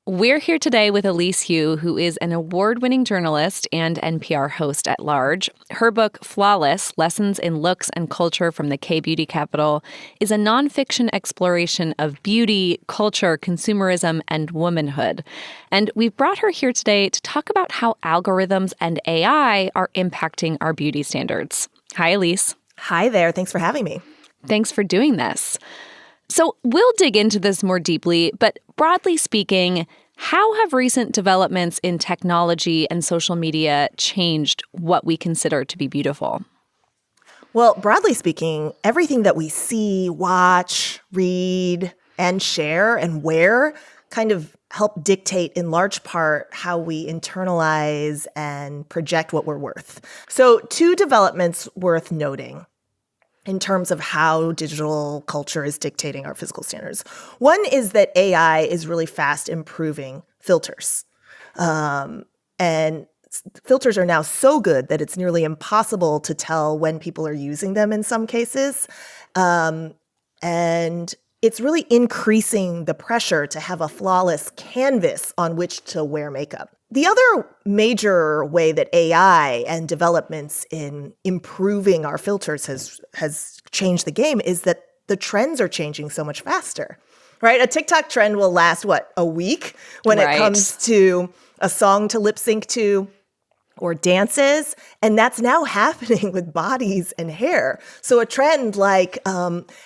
We're here today with Elise Hu, who is an award-winning journalist and NPR host at large. Her book, Flawless: Lessons in Looks and Culture from the K-Beauty Capital, is a nonfiction exploration of beauty, culture, consumerism, and womanhood. And we've brought her here today to talk about how algorithms and AI are impacting our beauty standards. Hi, Elise. Hi there. Thanks for having me. Thanks for doing this. So we'll dig into this more deeply, but broadly speaking, how have recent developments in technology and social media changed what we consider to be beautiful? Well, broadly speaking, everything that we see, watch, read, and share and wear kind of help dictate in large part how we internalize and project what we're worth. So, two developments worth noting in terms of how digital culture is dictating our physical standards. One is that AI is really fast improving filters. And filters are now so good that it's nearly impossible to tell when people are using them in some cases. And it's really increasing the pressure to have a flawless canvas on which to wear makeup. The other major way that AI and developments in improving our filters has changed the game is that the trends are changing so much faster, right? A TikTok trend will last, a week when it comes to a song to lip sync to or dances, and that's now happening with bodies and hair. So a trend like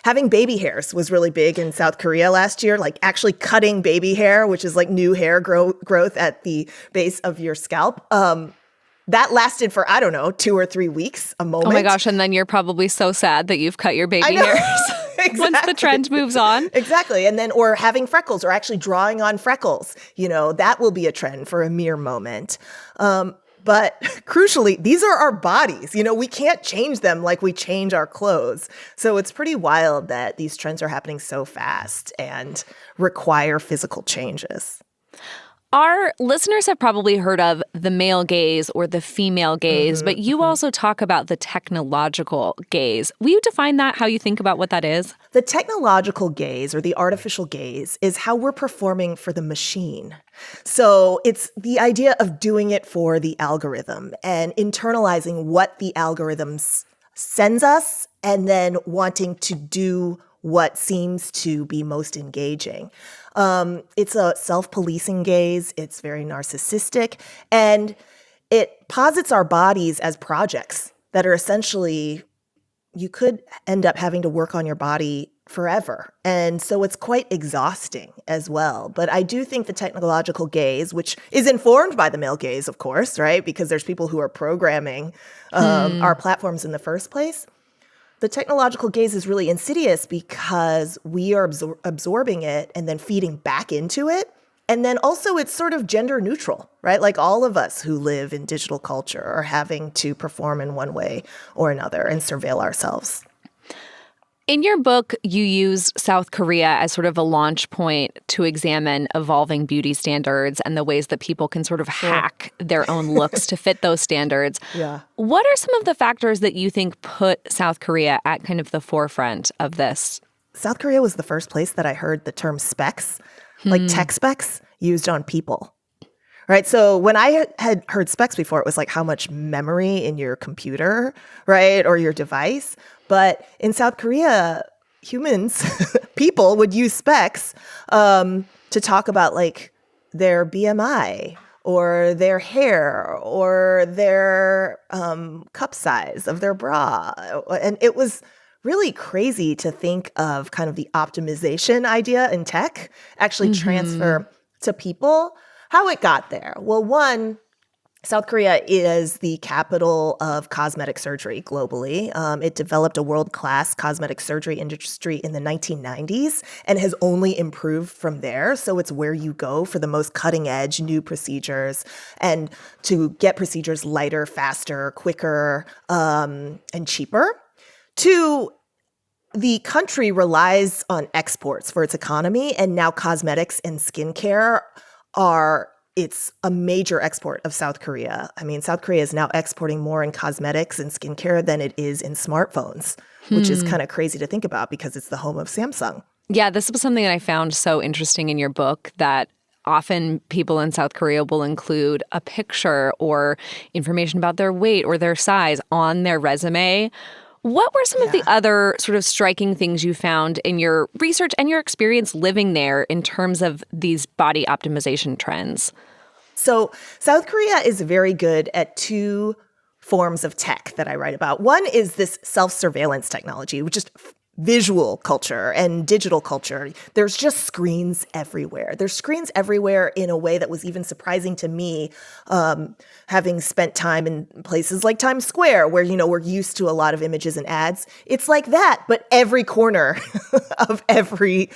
having baby hairs was really big in South Korea last year, like actually cutting baby hair, which is like new hair growth at the base of your scalp. That lasted for, 2 or 3 weeks, a moment. Oh my gosh, and then you're probably so sad that you've cut your baby hairs. Exactly. Once the trend moves on. Exactly. And then, or having freckles or actually drawing on freckles, that will be a trend for a mere moment. But crucially, these are our bodies. We can't change them like we change our clothes. So it's pretty wild that these trends are happening so fast and require physical changes. Our listeners have probably heard of the male gaze or the female gaze, but you also talk about the technological gaze. Will you define that, how you think about what that is? The technological gaze or the artificial gaze is how we're performing for the machine. So it's the idea of doing it for the algorithm and internalizing what the algorithm sends us and then wanting to do what seems to be most engaging. It's a self-policing gaze. It's very narcissistic. And it posits our bodies as projects that are essentially, you could end up having to work on your body forever. And so it's quite exhausting as well. But I do think the technological gaze, which is informed by the male gaze, of course, right? Because there's people who are programming our platforms in the first place. The technological gaze is really insidious because we are absorbing it and then feeding back into it. And then also it's sort of gender neutral, right? Like all of us who live in digital culture are having to perform in one way or another and surveil ourselves. In your book, you use South Korea as sort of a launch point to examine evolving beauty standards and the ways that people can sort of hack their own looks to fit those standards. Yeah. What are some of the factors that you think put South Korea at kind of the forefront of this? South Korea was the first place that I heard the term specs, like tech specs, used on people. Right. So when I had heard specs before, it was like how much memory in your computer, right, or your device. But in South Korea, humans, people would use specs to talk about like their BMI or their hair or their cup size of their bra. And it was really crazy to think of kind of the optimization idea in tech actually transfer to people. How it got there? Well, one, South Korea is the capital of cosmetic surgery globally. It developed a world-class cosmetic surgery industry in the 1990s and has only improved from there. So it's where you go for the most cutting-edge new procedures and to get procedures lighter, faster, quicker, and cheaper. Two, the country relies on exports for its economy, and now cosmetics and skincare it's a major export of South Korea. I mean, South Korea is now exporting more in cosmetics and skincare than it is in smartphones, which is kind of crazy to think about because it's the home of Samsung. Yeah, this was something that I found so interesting in your book that often people in South Korea will include a picture or information about their weight or their size on their resume. What were some of the other sort of striking things you found in your research and your experience living there in terms of these body optimization trends? So South Korea is very good at two forms of tech that I write about. One is this self-surveillance technology, which is visual culture and digital culture. There's just screens everywhere. There's screens everywhere in a way that was even surprising to me, having spent time in places like Times Square, where, we're used to a lot of images and ads. It's like that, but every corner of every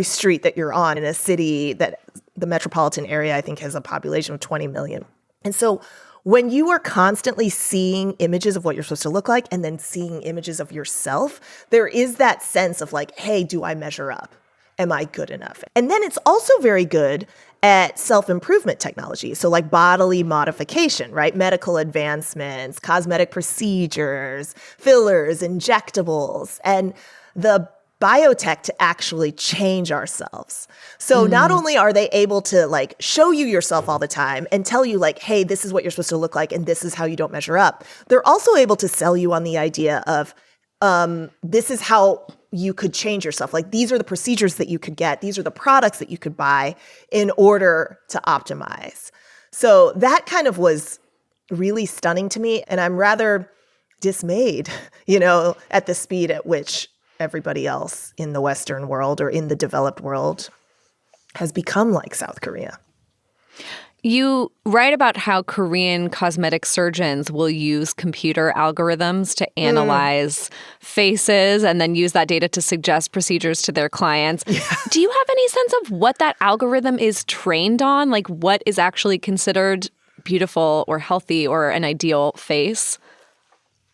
street that you're on in a city that the metropolitan area, I think, has a population of 20 million. And so when you are constantly seeing images of what you're supposed to look like and then seeing images of yourself, there is that sense of like, hey, do I measure up? Am I good enough? And then it's also very good at self-improvement technology. So like bodily modification, right? Medical advancements, cosmetic procedures, fillers, injectables, and the biotech to actually change ourselves. So not only are they able to like show you yourself all the time and tell you like, hey, this is what you're supposed to look like and this is how you don't measure up, they're also able to sell you on the idea of this is how you could change yourself. Like these are the procedures that you could get. These are the products that you could buy in order to optimize. So that kind of was really stunning to me. And I'm rather dismayed, at the speed at which everybody else in the Western world or in the developed world has become like South Korea. You write about how Korean cosmetic surgeons will use computer algorithms to analyze faces and then use that data to suggest procedures to their clients. Yeah. Do you have any sense of what that algorithm is trained on? Like what is actually considered beautiful or healthy or an ideal face?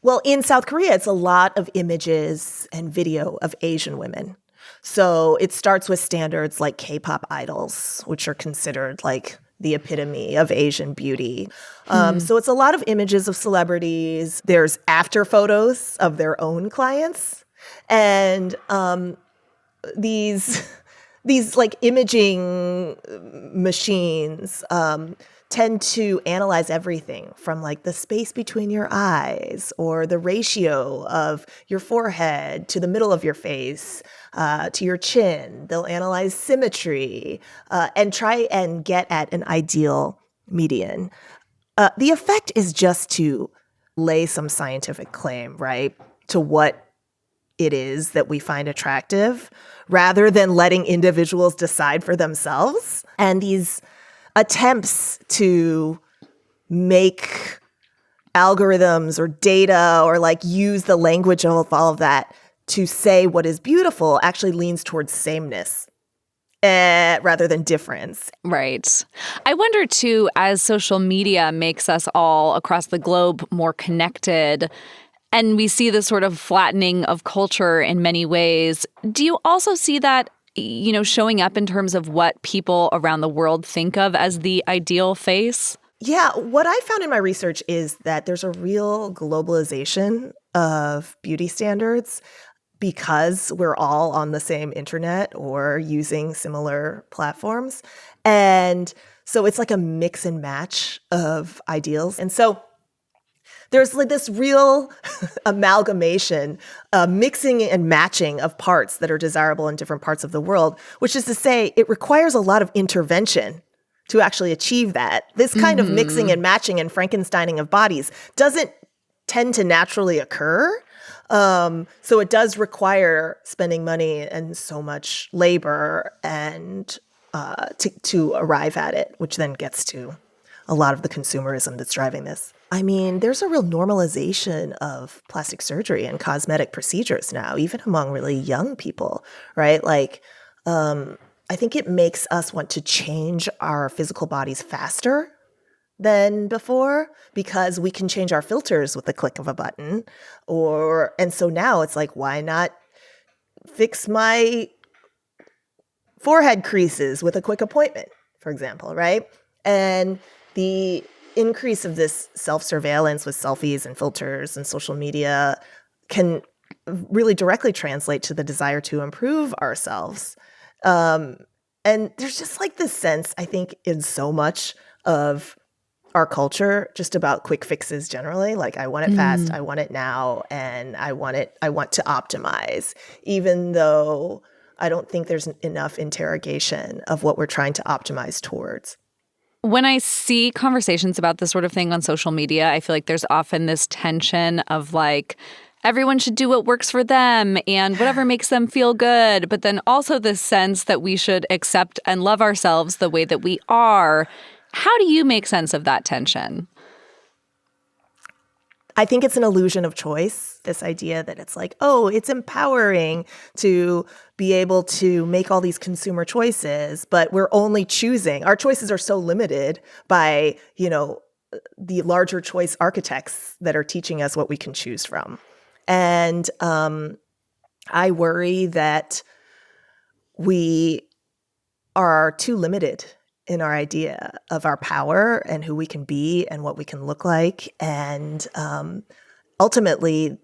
Well, in South Korea, it's a lot of images and video of Asian women. So it starts with standards like K-pop idols, which are considered like the epitome of Asian beauty. So it's a lot of images of celebrities. There's after photos of their own clients. And these like imaging machines tend to analyze everything from like the space between your eyes or the ratio of your forehead to the middle of your face to your chin. They'll analyze symmetry and try and get at an ideal median. The effect is just to lay some scientific claim, right, to what it is that we find attractive rather than letting individuals decide for themselves. And these attempts to make algorithms or data or like use the language of all of that to say what is beautiful actually leans towards sameness rather than difference. Right. I wonder too, as social media makes us all across the globe more connected, and we see this sort of flattening of culture in many ways, do you also see that showing up in terms of what people around the world think of as the ideal face? Yeah, what I found in my research is that there's a real globalization of beauty standards because we're all on the same internet or using similar platforms. And so it's like a mix and match of ideals. And so there's like this real amalgamation, mixing and matching of parts that are desirable in different parts of the world, which is to say it requires a lot of intervention to actually achieve that. This kind of mixing and matching and Frankensteining of bodies doesn't tend to naturally occur. So it does require spending money and so much labor and to arrive at it, which then gets to a lot of the consumerism that's driving this. I mean, there's a real normalization of plastic surgery and cosmetic procedures now, even among really young people, right? Like, I think it makes us want to change our physical bodies faster than before because we can change our filters with the click of a button. And so now it's like, why not fix my forehead creases with a quick appointment, for example, right? And the increase of this self-surveillance with selfies and filters and social media can really directly translate to the desire to improve ourselves. And there's just like this sense, I think, in so much of our culture, just about quick fixes generally. Like, I want it fast, I want it now, and I want to optimize, even though I don't think there's enough interrogation of what we're trying to optimize towards. When I see conversations about this sort of thing on social media, I feel like there's often this tension of like, everyone should do what works for them and whatever makes them feel good. But then also this sense that we should accept and love ourselves the way that we are. How do you make sense of that tension? I think it's an illusion of choice, this idea that it's like, oh, it's empowering to be able to make all these consumer choices, but we're only choosing. Our choices are so limited by, the larger choice architects that are teaching us what we can choose from. And I worry that we are too limited in our idea of our power and who we can be and what we can look like. And ultimately,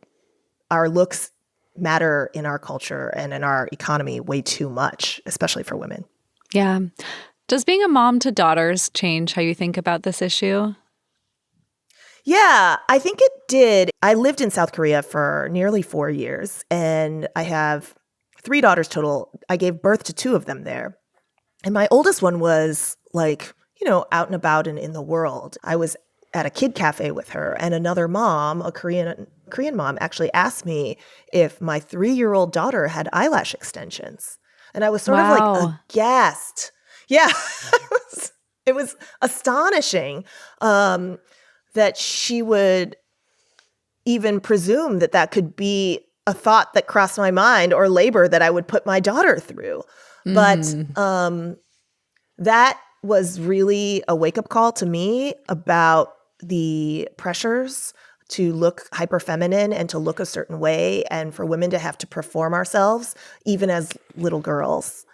our looks matter in our culture and in our economy way too much, especially for women. Yeah. Does being a mom to daughters change how you think about this issue? Yeah, I think it did. I lived in South Korea for nearly 4 years, and I have 3 daughters total. I gave birth to 2 of them there. And my oldest one was like, out and about and in the world. I was at a kid cafe with her, and another mom, a Korean mom, actually asked me if my 3-year-old daughter had eyelash extensions. And I was sort of like aghast. Yeah, it was astonishing that she would even presume that could be a thought that crossed my mind or labor that I would put my daughter through. But that was really a wake-up call to me about the pressures to look hyper feminine and to look a certain way, and for women to have to perform ourselves, even as little girls.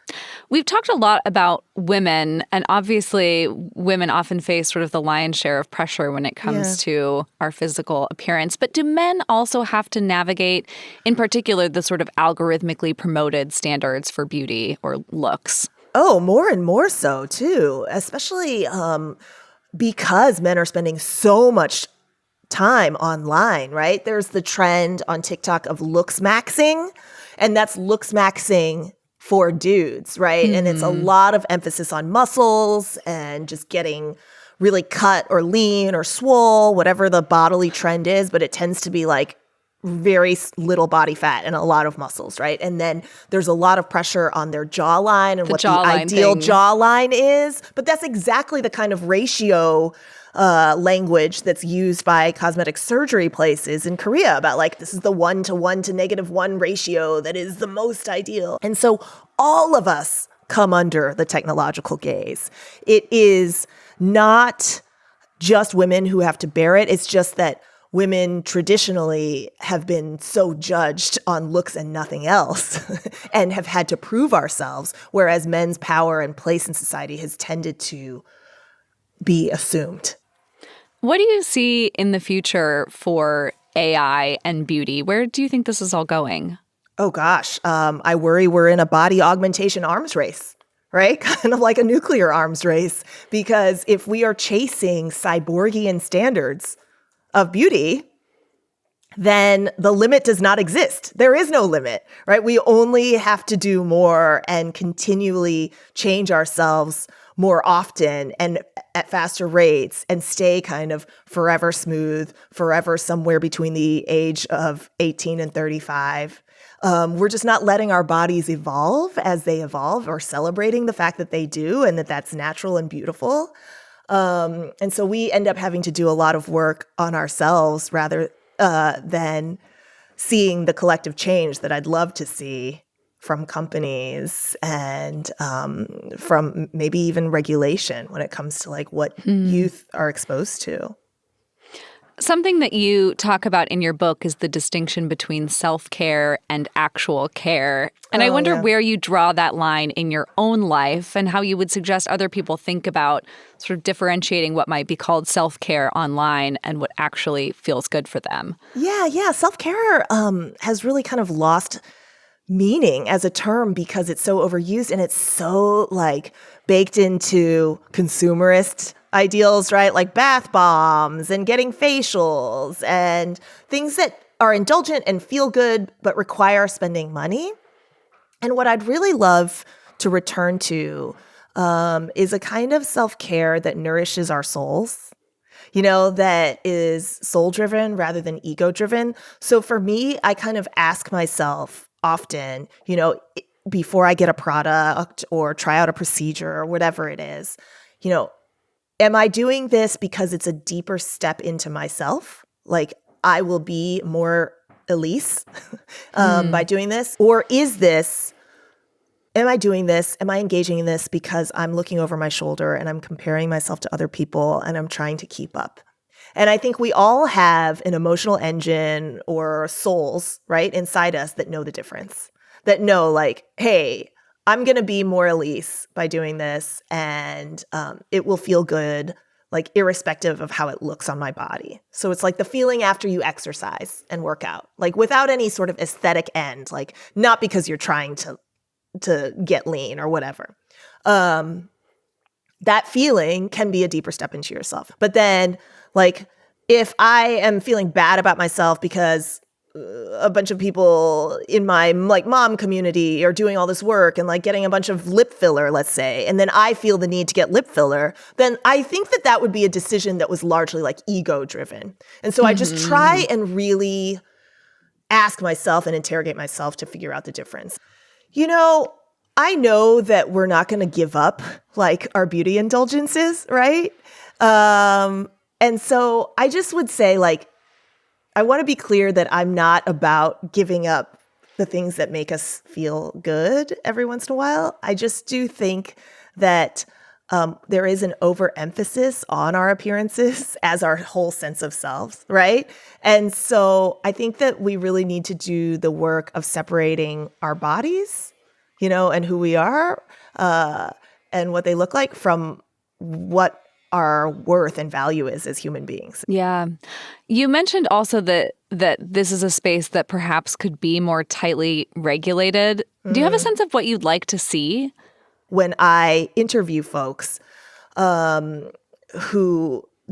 We've talked a lot about women, and obviously women often face sort of the lion's share of pressure when it comes to our physical appearance. But do men also have to navigate, in particular, the sort of algorithmically promoted standards for beauty or looks? Oh, more and more so, too, especially because men are spending so much time online, right? There's the trend on TikTok of looks maxing, and that's looks maxing for dudes, right? And it's a lot of emphasis on muscles and just getting really cut or lean or swole, whatever the bodily trend is, but it tends to be like very little body fat and a lot of muscles, right? And then there's a lot of pressure on their jawline and what the ideal jawline is. But that's exactly the kind of ratio language that's used by cosmetic surgery places in Korea about like, this is the 1 to 1 to -1 ratio that is the most ideal. And so all of us come under the technological gaze. It is not just women who have to bear it. It's just that women traditionally have been so judged on looks and nothing else and have had to prove ourselves, whereas men's power and place in society has tended to be assumed. What do you see in the future for AI and beauty? Where do you think this is all going? Oh, gosh. I worry we're in a body augmentation arms race, right? Kind of like a nuclear arms race. Because if we are chasing cyborgian standards of beauty, then the limit does not exist. There is no limit, right? We only have to do more and continually change ourselves more often and at faster rates and stay kind of forever smooth, forever somewhere between the age of 18 and 35. We're just not letting our bodies evolve as they evolve or celebrating the fact that they do and that that's natural and beautiful. And so we end up having to do a lot of work on ourselves rather than seeing the collective change that I'd love to see from companies and from maybe even regulation when it comes to like what youth are exposed to. Something that you talk about in your book is the distinction between self-care and actual care. And I wonder where you draw that line in your own life and how you would suggest other people think about sort of differentiating what might be called self-care online and what actually feels good for them. Yeah. Self-care has really kind of lost meaning as a term because it's so overused and it's so like baked into consumerist ideals, right? Like bath bombs and getting facials and things that are indulgent and feel good but require spending money. And what I'd really love to return to is a kind of self-care that nourishes our souls, that is soul-driven rather than ego-driven. So for me, I kind of ask myself often, before I get a product or try out a procedure or whatever it is, am I doing this because it's a deeper step into myself? Like I will be more Elise by doing this? Or am I doing this? Am I engaging in this because I'm looking over my shoulder and I'm comparing myself to other people and I'm trying to keep up? And I think we all have an emotional engine or souls, right, inside us that know the difference, that know like, hey, I'm going to be more Elise by doing this and it will feel good, like irrespective of how it looks on my body. So it's like the feeling after you exercise and work out, like without any sort of aesthetic end, like not because you're trying to get lean or whatever. That feeling can be a deeper step into yourself. But then, like, if I am feeling bad about myself because a bunch of people in my like mom community are doing all this work and like getting a bunch of lip filler, let's say, and then I feel the need to get lip filler, then I think that would be a decision that was largely like ego driven. And so I just try and really ask myself and interrogate myself to figure out the difference. I know that we're not going to give up like our beauty indulgences, right? And so I just would say like, I want to be clear that I'm not about giving up the things that make us feel good every once in a while. I just do think that there is an overemphasis on our appearances as our whole sense of selves, right? And so I think that we really need to do the work of separating our bodies, and who we are and what they look like from what our worth and value is as human beings. Yeah. You mentioned also that this is a space that perhaps could be more tightly regulated. Do you have a sense of what you'd like to see? When I interview folks who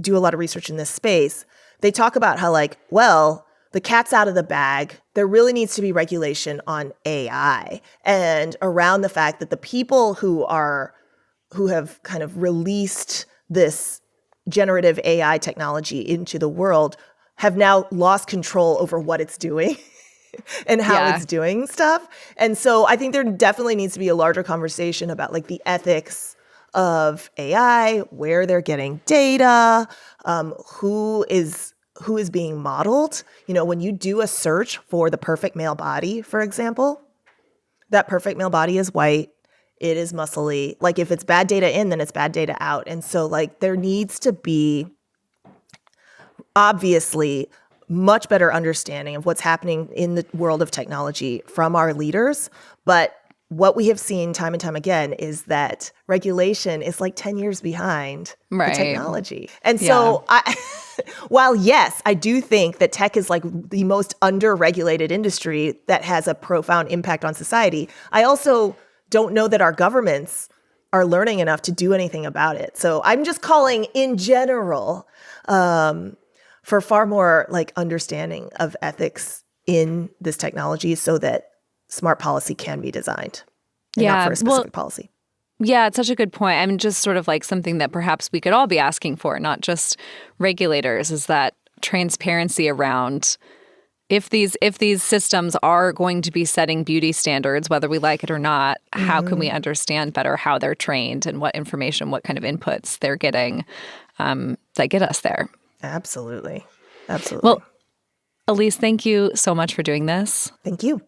do a lot of research in this space, they talk about how like, well, the cat's out of the bag. There really needs to be regulation on AI and around the fact that the people who have kind of released this generative AI technology into the world have now lost control over what it's doing and how it's doing stuff. And so I think there definitely needs to be a larger conversation about like the ethics of AI, where they're getting data, who is being modeled. When you do a search for the perfect male body, for example, that perfect male body is white. It is muscly. Like if it's bad data in, then it's bad data out. And so like there needs to be obviously much better understanding of what's happening in the world of technology from our leaders. But what we have seen time and time again is that regulation is like 10 years behind the technology. And so while yes, I do think that tech is like the most under-regulated industry that has a profound impact on society, I also don't know that our governments are learning enough to do anything about it. So I'm just calling in general for far more like understanding of ethics in this technology so that smart policy can be designed and not for a specific policy. Yeah, it's such a good point. I mean, just sort of like something that perhaps we could all be asking for, not just regulators, is that transparency around if these systems are going to be setting beauty standards, whether we like it or not, how can we understand better how they're trained and what information, what kind of inputs they're getting that get us there? Absolutely. Well, Elise, thank you so much for doing this. Thank you.